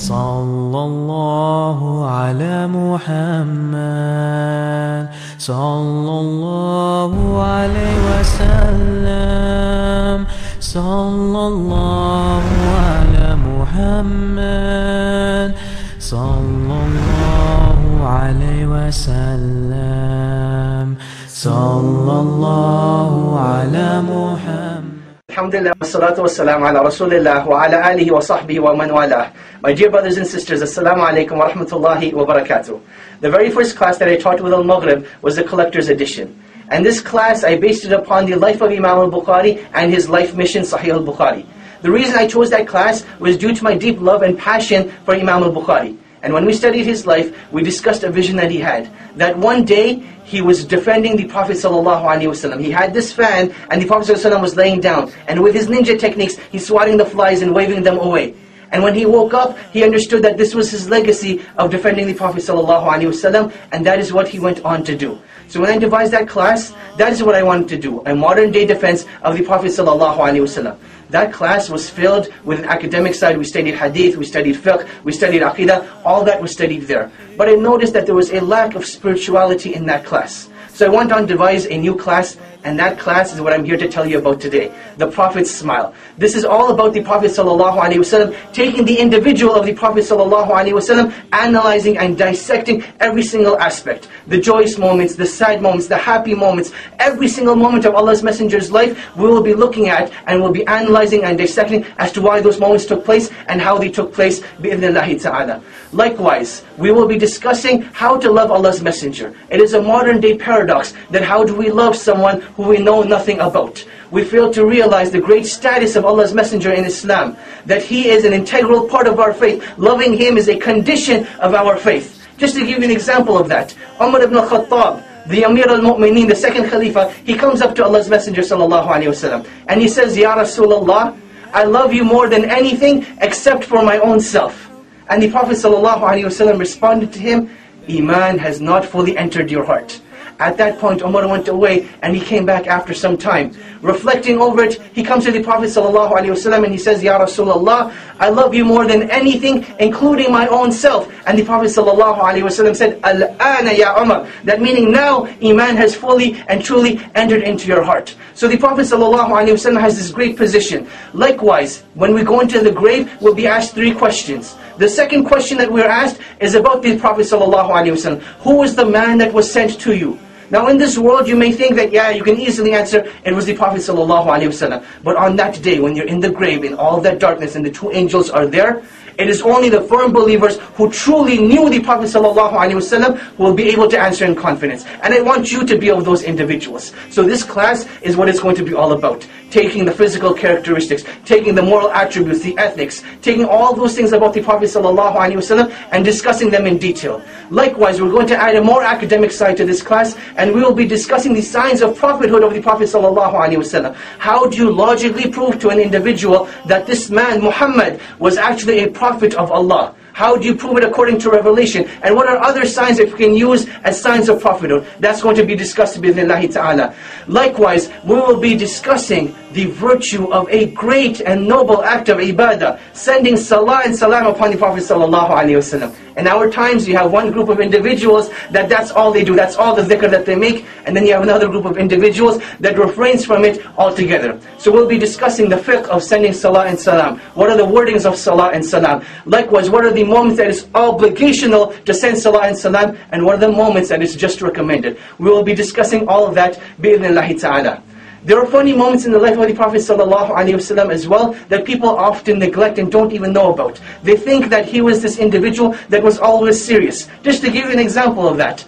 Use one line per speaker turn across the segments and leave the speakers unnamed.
Sallallahu ala Muhammad, Sallallahu alayhi wa sallam, Sallallahu ala Muhammad, Sallallahu alayhi wa sallam, Sallallahu ala Muhammad.
Alhamdulillah, wassalatu wassalamu ala rasulillah wa ala alihi wa sahbihi wa man walah. My dear brothers and sisters, assalamu alaikum wa rahmatullahi wa barakatuh. The very first class that I taught with AlMaghrib was the collector's edition. And this class, I based it upon the life of Imam al-Bukhari and his life mission, Sahih al-Bukhari. The reason I chose that class was due to my deep love and passion for Imam al-Bukhari. And when we studied his life, we discussed a vision that he had. That one day, he was defending the Prophet ﷺ. He had this fan, and the Prophet ﷺ was laying down. And with his ninja techniques, he's swatting the flies and waving them away. And when he woke up, he understood that this was his legacy of defending the Prophet ﷺ, and that is what he went on to do. So when I devised that class, that is what I wanted to do, a modern day defense of the Prophet ﷺ. That class was filled with an academic side. We studied hadith, we studied fiqh, we studied aqidah, all that was studied there. But I noticed that there was a lack of spirituality in that class. So I went on to devise a new class, and that class is what I'm here to tell you about today. The Prophet's Smile. This is all about the Prophet ﷺ, taking the individual of the Prophet ﷺ, analyzing and dissecting every single aspect. The joyous moments, the sad moments, the happy moments, every single moment of Allah's Messenger's life, we will be looking at and we'll be analyzing and dissecting as to why those moments took place and how they took place, bi'idhnillahi ta'ala. Likewise, we will be discussing how to love Allah's Messenger. It is a modern day paradox that how do we love someone who we know nothing about? We fail to realize the great status of Allah's Messenger in Islam, that he is an integral part of our faith. Loving him is a condition of our faith. Just to give you an example of that, Umar ibn al-Khattab, the Amir al-Mu'mineen, the second Khalifa, he comes up to Allah's Messenger ﷺ, and he says, Ya Rasulullah, I love you more than anything except for my own self. And the Prophet ﷺ responded to him, Iman has not fully entered your heart. At that point, Umar went away and he came back after some time. Reflecting over it, he comes to the Prophet ﷺ and he says, Ya Rasulullah, I love you more than anything, including my own self. And the Prophet ﷺ said, Al-ana ya Umar. That meaning now, Iman has fully and truly entered into your heart. So the Prophet ﷺ has this great position. Likewise, when we go into the grave, we'll be asked 3 questions. The second question that we're asked is about the Prophet ﷺ. Who was the man that was sent to you? Now in this world you may think that, yeah, you can easily answer, it was the Prophet ﷺ. But on that day, when you're in the grave, in all that darkness, and the 2 angels are there, it is only the firm believers who truly knew the Prophet ﷺ who will be able to answer in confidence. And I want you to be of those individuals. So this class is what it's going to be all about. Taking the physical characteristics, taking the moral attributes, the ethics, taking all those things about the Prophet ﷺ and discussing them in detail. Likewise, we're going to add a more academic side to this class, and we will be discussing the signs of prophethood of the Prophet ﷺ. How do you logically prove to an individual that this man, Muhammad, was actually a prophet of Allah? How do you prove it according to revelation? And what are other signs that we can use as signs of prophethood? That's going to be discussed bi'idhnillahi ta'ala. Likewise, we will be discussing the virtue of a great and noble act of ibadah, sending salah and salam upon the Prophet ﷺ. In our times, you have one group of individuals that's all they do, that's all the dhikr that they make, and then you have another group of individuals that refrains from it altogether. So we'll be discussing the fiqh of sending salah and salam. What are the wordings of salah and salam? Likewise, what are the moments that it's obligational to send salah and salam, and what are the moments that it's just recommended? We will be discussing all of that bi'idhnillahi ta'ala. There are funny moments in the life of the Prophet ﷺ as well that people often neglect and don't even know about. They think that he was this individual that was always serious. Just to give you an example of that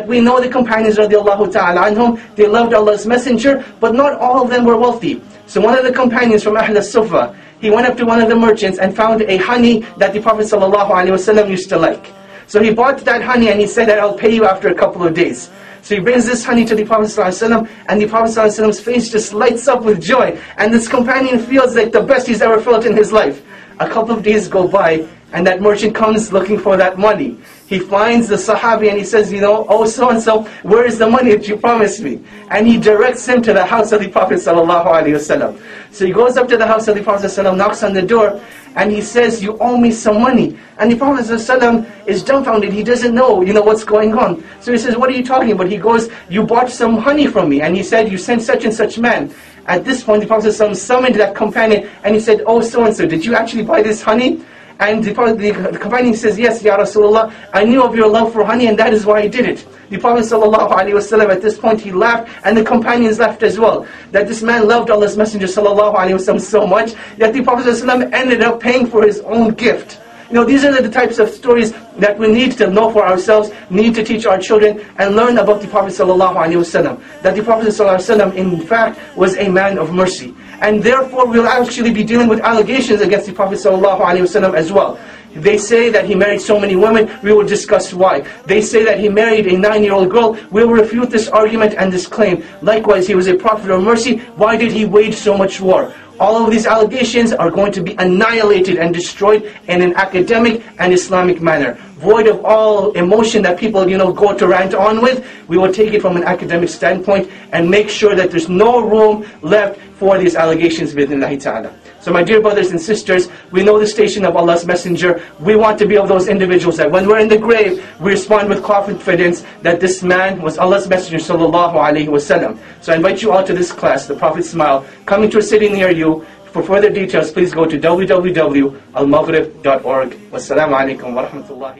we know the companions radiallahu ta'ala anhum, they loved Allah's Messenger, but not all of them were wealthy. So one of the companions from Ahl al-Sufa, he went up to one of the merchants and found a honey that the Prophet ﷺ used to like. So he bought that honey and he said that I'll pay you after a couple of days. So he brings this honey to the Prophet ﷺ, and the Prophet ﷺ's face just lights up with joy. And this companion feels like the best he's ever felt in his life. A couple of days go by, And that merchant comes looking for that money. He finds the Sahabi and he says, oh so-and-so, where is the money that you promised me? And he directs him to the house of the Prophet ﷺ. So he goes up to the house of the Prophet ﷺ, knocks on the door, and he says, you owe me some money. And the Prophet ﷺ is dumbfounded. He doesn't know, what's going on. So he says, what are you talking about? He goes, you bought some honey from me. And he said, you sent such and such man. At this point, the Prophet ﷺ summoned that companion and he said, oh so-and-so, did you actually buy this honey? And the companion says, yes, Ya Rasulullah, I knew of your love for honey and that is why I did it. The Prophet ﷺ at this point, he laughed and the companions laughed as well. That this man loved Allah's Messenger ﷺ so much that the Prophet ﷺ ended up paying for his own gift. These are the types of stories that we need to know for ourselves, need to teach our children, and learn about the Prophet ﷺ. That the Prophet ﷺ, in fact, was a man of mercy. And therefore, we'll actually be dealing with allegations against the Prophet ﷺ as well. They say that he married so many women, we will discuss why. They say that he married a 9-year-old girl, we will refute this argument and this claim. Likewise, he was a prophet of mercy, why did he wage so much war? All of these allegations are going to be annihilated and destroyed in an academic and Islamic manner. Void of all emotion that people, go to rant on with, we will take it from an academic standpoint and make sure that there's no room left for these allegations bidhnillahi ta'ala. So my dear brothers and sisters, we know the station of Allah's Messenger. We want to be of those individuals that when we're in the grave, we respond with confidence that this man was Allah's Messenger sallallahu alaihi wasallam. So I invite you all to this class, The Prophet's Smile, coming to a city near you. For further details, please go to www.almaghrib.org. Wassalamu alaikum wa rahmatullahi.